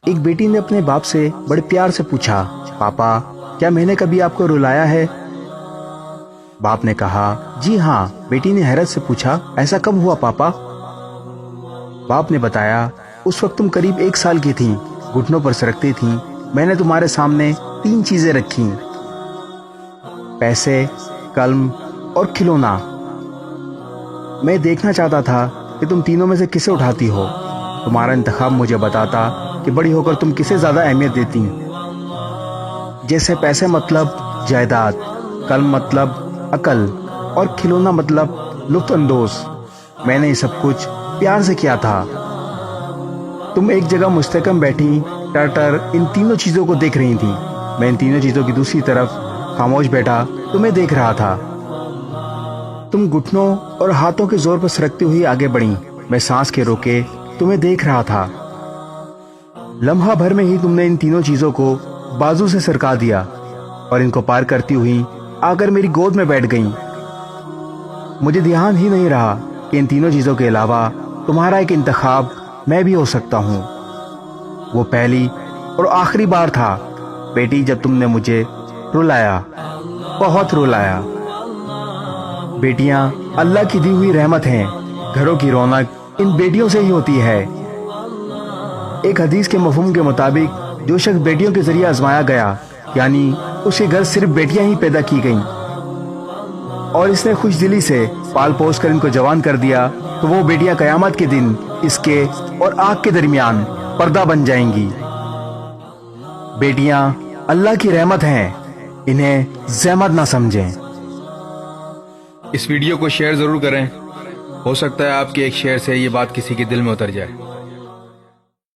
ایک بیٹی نے اپنے باپ سے بڑے پیار سے پوچھا، پاپا کیا میں نے کبھی آپ کو رلایا ہے؟ باپ نے کہا، جی ہاں۔ بیٹی نے حیرت سے پوچھا، ایسا کب ہوا پاپا؟ باپ نے بتایا، اس وقت تم قریب 1 سال کی تھیں، گھٹنوں پر سرکتی تھیں، میں نے تمہارے سامنے 3 چیزیں رکھیں، پیسے، قلم اور کھلونا۔ میں دیکھنا چاہتا تھا کہ تم تینوں میں سے کسے اٹھاتی ہو۔ تمہارا انتخاب مجھے بتاتا کہ بڑی ہو کر تم کسے زیادہ اہمیت دیتی۔ جیسے پیسے مطلب جائیداد، قلم مطلب عقل اور کھلونا مطلب لطف اندوز۔ میں نے یہ سب کچھ پیار سے کیا تھا۔ تم ایک جگہ مستحکم بیٹھی ٹر ان تینوں چیزوں کو دیکھ رہی تھی۔ میں ان تینوں چیزوں کی دوسری طرف خاموش بیٹھا تمہیں دیکھ رہا تھا۔ تم گھٹنوں اور ہاتھوں کے زور پر سرکتی ہوئی آگے بڑھی، میں سانس کے روکے تمہیں دیکھ رہا تھا۔ لمحہ بھر میں ہی تم نے ان تینوں چیزوں کو بازو سے سرکا دیا اور ان کو پار کرتی ہوئی آ کر میری گود میں بیٹھ گئیں۔ مجھے دھیان ہی نہیں رہا کہ ان تینوں چیزوں کے علاوہ تمہارا ایک انتخاب میں بھی ہو سکتا ہوں۔ وہ پہلی اور آخری بار تھا بیٹی جب تم نے مجھے رلایا، بہت رلایا۔ بیٹیاں اللہ کی دی ہوئی رحمت ہیں، گھروں کی رونق ان بیٹیوں سے ہی ہوتی ہے۔ ایک حدیث کے مفہوم کے مطابق جو شخص بیٹیوں کے ذریعے آزمایا گیا، یعنی اس کے گھر صرف بیٹیاں ہی پیدا کی گئیں اور اس نے خوش دلی سے پال پوس کر ان کو جوان کر دیا، تو وہ بیٹیاں قیامت کے دن اس کے اور آگ کے درمیان پردہ بن جائیں گی۔ بیٹیاں اللہ کی رحمت ہیں، انہیں زحمت نہ سمجھیں۔ اس ویڈیو کو شیئر ضرور کریں، ہو سکتا ہے آپ کے ایک شیئر سے یہ بات کسی کے دل میں اتر جائے۔